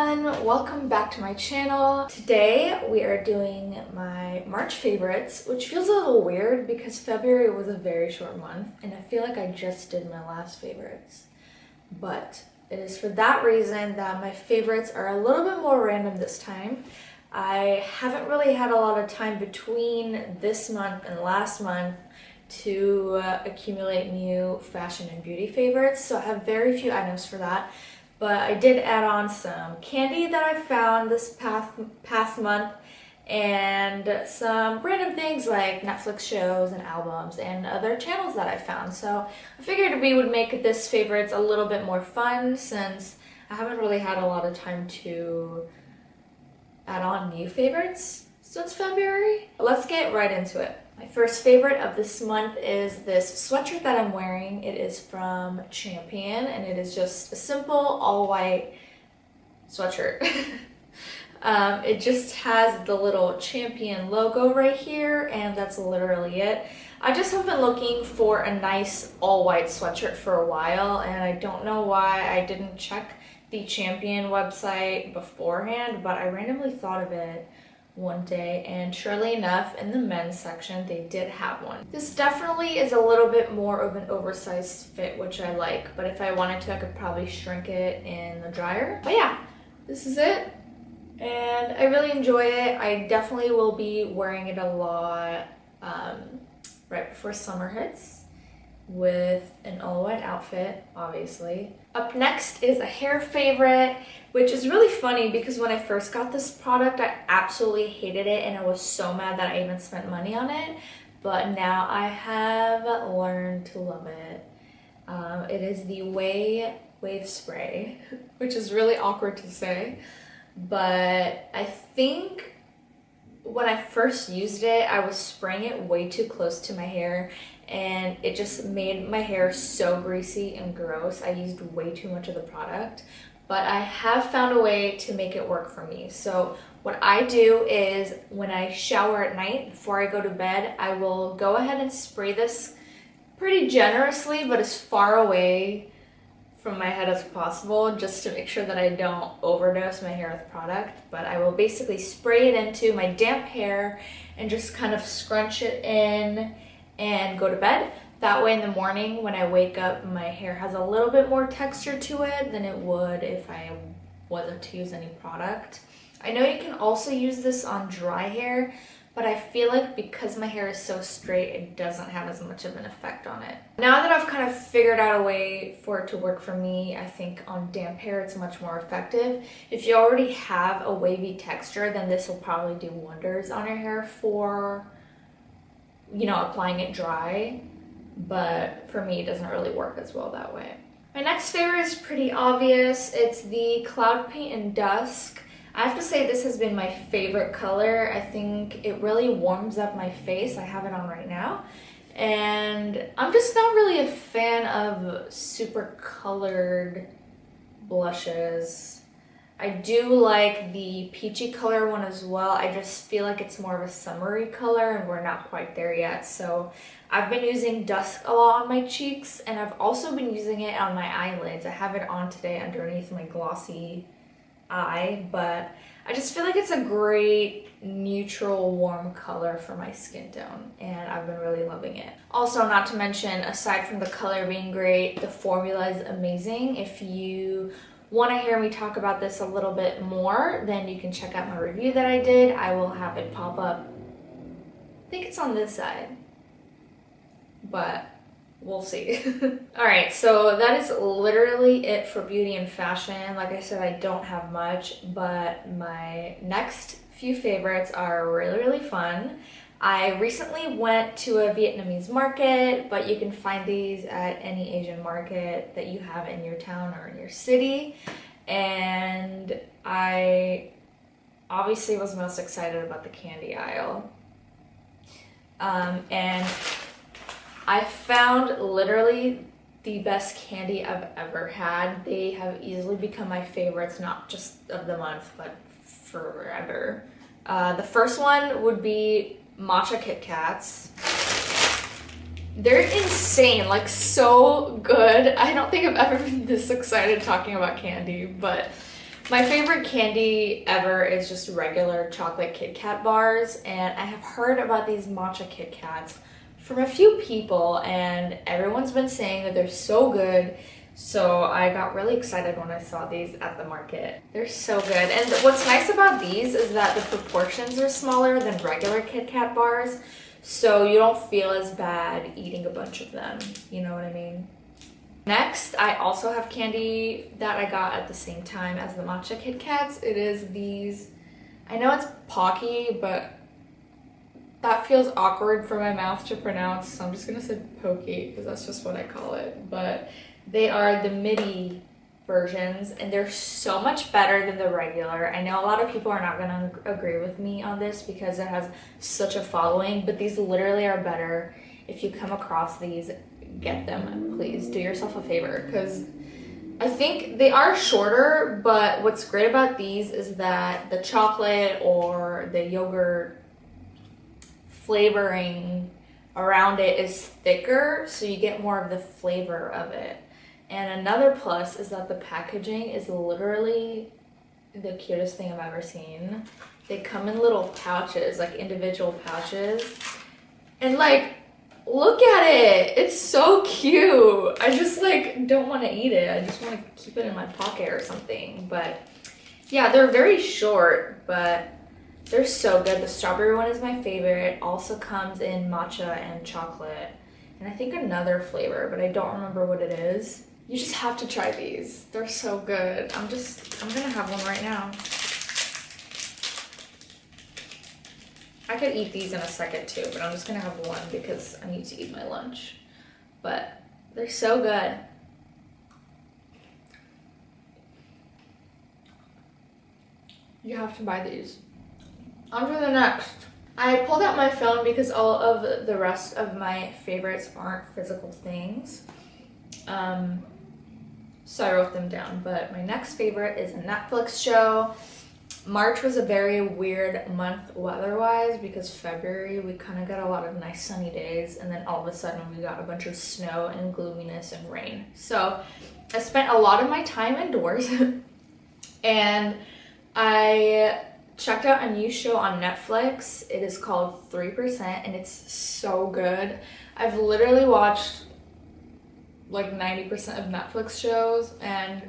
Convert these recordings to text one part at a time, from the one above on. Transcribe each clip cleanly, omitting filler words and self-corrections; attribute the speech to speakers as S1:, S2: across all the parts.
S1: everyone, welcome back to my channel. Today we are doing my March favorites, which feels a little weird because February was a very short month and I feel like I just did my last favorites. But it is for that reason that my favorites are a little bit more random this time. I haven't really had a lot of time between this month and last month to accumulate new fashion and beauty favorites, so I have very few items for that. But I did add on some candy that I found this past month and some random things like Netflix shows and albums and other channels that I found. So I figured we would make this favorites a little bit more fun since I haven't really had a lot of time to add on new favorites since February. Let's get right into it. My first favorite of this month is this sweatshirt that I'm wearing. It is from Champion and it is just a simple all white sweatshirt. It just has the little Champion logo right here and that's literally it. I just have been looking for a nice all white sweatshirt for a while and I don't know why I didn't check the Champion website beforehand, but I randomly thought of it one day and surely enough in the men's section they did have one. This definitely is a little bit more of an oversized fit, which I like, but if I wanted to I could probably shrink it in the dryer. But yeah, this is it and I really enjoy it. I definitely will be wearing it a lot right before summer hits with an all white outfit, obviously. Up next is a hair favorite, which is really funny because when I first got this product, I absolutely hated it and I was so mad that I even spent money on it. But now I have learned to love it. It is the Wave Spray, which is really awkward to say. But I think when I first used it, I was spraying it way too close to my hair and it just made my hair so greasy and gross. I used way too much of the product, but I have found a way to make it work for me. So what I do is when I shower at night before I go to bed, I will go ahead and spray this pretty generously, but as far away from my head as possible, just to make sure that I don't overdose my hair with product. But I will basically spray it into my damp hair and just kind of scrunch it in and go to bed. That way in the morning when I wake up, my hair has a little bit more texture to it than it would if I wasn't to use any product. I know you can also use this on dry hair, but I feel like because my hair is so straight, it doesn't have as much of an effect on it. Now that I've kind of figured out a way for it to work for me, I think on damp hair it's much more effective. If you already have a wavy texture, then this will probably do wonders on your hair for, you know, applying it dry. But for me, it doesn't really work as well that way. My next favorite is pretty obvious. It's the Cloud Paint in Dusk. I have to say this has been my favorite color. I think it really warms up my face. I have it on right now. And I'm just not really a fan of super colored blushes. I do like the peachy color one as well. I just feel like it's more of a summery color and we're not quite there yet. So I've been using Dusk a lot on my cheeks and I've also been using it on my eyelids. I have it on today underneath my glossy eye, but I just feel like it's a great neutral warm color for my skin tone and I've been really loving it. Also, not to mention, aside from the color being great, the formula is amazing. If you want to hear me talk about this a little bit more, then you can check out my review that I did. I will have it pop up. I think it's on this side, but we'll see. Alright, so that is literally it for beauty and fashion. Like I said, I don't have much, but my next few favorites are really fun. I recently went to a Vietnamese market, but you can find these at any Asian market that you have in your town or in your city. And I obviously was most excited about the candy aisle. And I found literally the best candy I've ever had. They have easily become my favorites, not just of the month, but forever. The first one would be matcha Kit Kats. They're insane, like so good. I don't think I've ever been this excited talking about candy, but My favorite candy ever is just regular chocolate Kit Kat bars, and I have heard about these matcha Kit Kats from a few people, and everyone's been saying that they're so good. So I got really excited when I saw these at the market. They're so good. And what's nice about these is that the proportions are smaller than regular Kit Kat bars, so you don't feel as bad eating a bunch of them. You know what I mean? Next, I also have candy that I got at the same time as the matcha Kit Kats. It is these, I know it's Pocky, but that feels awkward for my mouth to pronounce, so I'm just gonna say Pokey because that's just what I call it. But they are the midi versions, and they're so much better than the regular. I know a lot of people are not gonna agree with me on this because it has such a following, but these literally are better. If you come across these, get them. Please do yourself a favor, because I think they are shorter, but what's great about these is that the chocolate or the yogurt flavoring around it is thicker, so you get more of the flavor of it. And another plus is that the packaging is literally the cutest thing I've ever seen. They come in little pouches, like individual pouches, and like, look at it, it's so cute. I just like don't want to eat it. I just want to keep it in my pocket or something. But yeah, they're very short, but they're so good. The strawberry one is my favorite. Also comes in matcha and chocolate, and I think another flavor, but I don't remember what it is. You just have to try these. They're so good. I'm gonna have one right now. I could eat these in a second too, but I'm just gonna have one because I need to eat my lunch. But they're so good. You have to buy these. On to the next. I pulled out my phone because all of the rest of my favorites aren't physical things. So I wrote them down, but my next favorite is a Netflix show. March was a very weird month weather-wise because February we kind of got a lot of nice sunny days, and then all of a sudden we got a bunch of snow and gloominess and rain. So I spent a lot of my time indoors and I checked out a new show on Netflix. It is called 3% and it's so good. I've literally watched like 90% of Netflix shows, and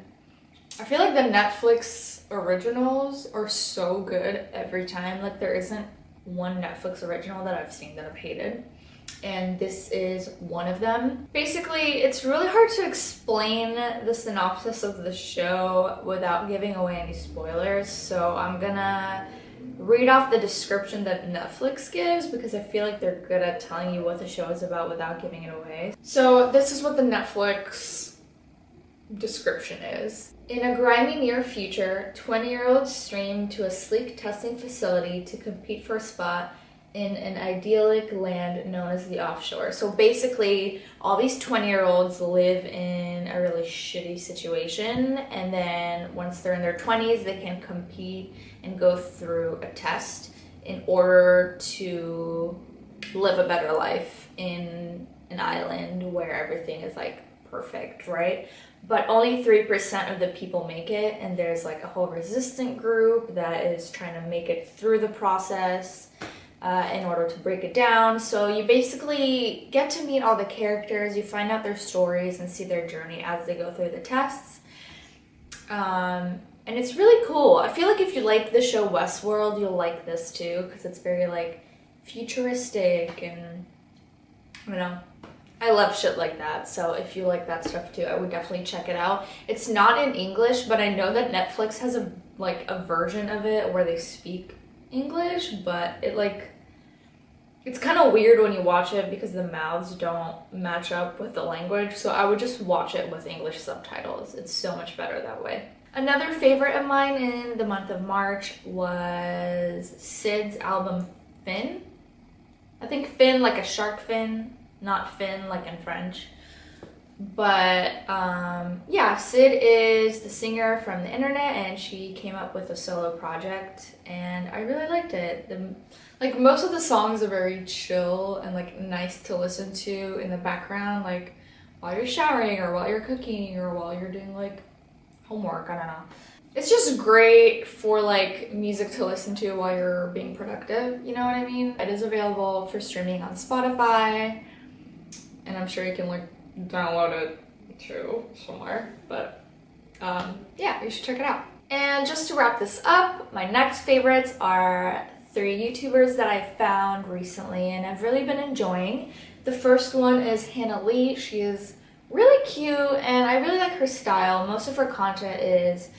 S1: I feel like the Netflix originals are so good every time. Like there isn't one Netflix original that I've seen that I've hated, and this is one of them. Basically, it's really hard to explain the synopsis of the show without giving away any spoilers, so I'm gonna read off the description that Netflix gives because I feel like they're good at telling you what the show is about without giving it away. So this is what the Netflix description is. In a grimy near future, 20-year-olds stream to a sleek testing facility to compete for a spot in an idyllic land known as the offshore. So basically, all these 20-year-olds live in a really shitty situation, and then once they're in their 20s, they can compete and go through a test in order to live a better life in an island where everything is like perfect, right? But only 3% of the people make it, and there's like a whole resistant group that is trying to make it through the process in order to break it down. So you basically get to meet all the characters, you find out their stories and see their journey as they go through the tests. And it's really cool. I feel like if you like the show Westworld, you'll like this too, because it's very like futuristic, and I don't know. I love shit like that, so if you like that stuff too, I would definitely check it out. It's not in English, but I know that Netflix has a version of it where they speak English, but it's kind of weird when you watch it because the mouths don't match up with the language, so I would just watch it with English subtitles. It's so much better that way. Another favorite of mine in the month of March was Syd's album Fin. I think fin like a shark fin, not fin like in French. But yeah, Syd is the singer from the internet, and she came up with a solo project, and I really liked it. Like most of the songs are very chill and like nice to listen to in the background, like while you're showering or while you're cooking or while you're doing like homework, I don't know. It's just great for like music to listen to while you're being productive, you know what I mean? It is available for streaming on Spotify, and I'm sure you can like download it too somewhere, but yeah, you should check it out. And just to wrap this up, my next favorites are 3 YouTubers that I found recently and I've really been enjoying. The first one is Erlich. She is really cute and I really like her style. Most of her content is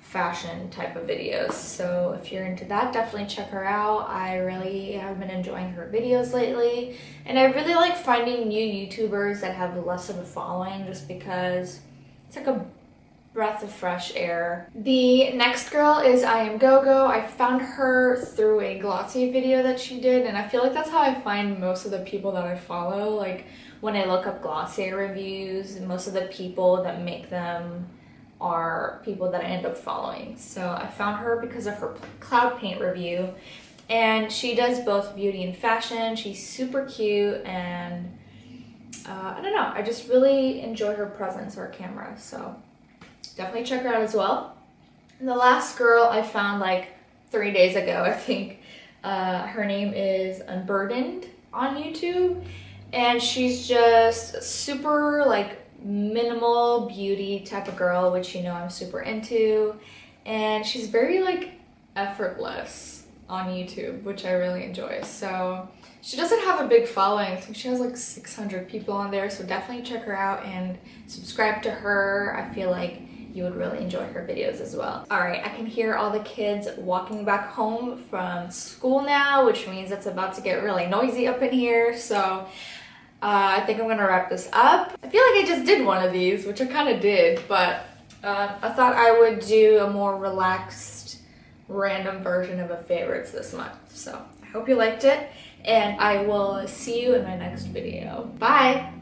S1: fashion type of videos, so if you're into that, definitely check her out. I really have been enjoying her videos lately, and I really like finding new YouTubers that have less of a following just because it's like a breath of fresh air. The next girl is I Am Go-Go. I found her through a Glossy video that she did, and I feel like that's how I find most of the people that I follow. Like when I look up Glossier reviews, most of the people that make them are people that I end up following. So I found her because of her cloud paint review, and she does both beauty and fashion. She's super cute, and I don't know, I just really enjoy her presence, her camera, so definitely check her out as well. And the last girl I found like 3 days ago, I think. Her name is Unburdened on YouTube, and she's just super like minimal beauty type of girl, which you know I'm super into, and she's very like effortless on YouTube, which I really enjoy. So she doesn't have a big following. I think she has like 600 people on there, so definitely check her out and subscribe to her. I feel like you would really enjoy her videos as well. All right, I can hear all the kids walking back home from school now, which means it's about to get really noisy up in here, so I think I'm gonna wrap this up. I feel like I just did one of these, which I kind of did, but I thought I would do a more relaxed, random version of a favorites this month. So I hope you liked it, and I will see you in my next video. Bye!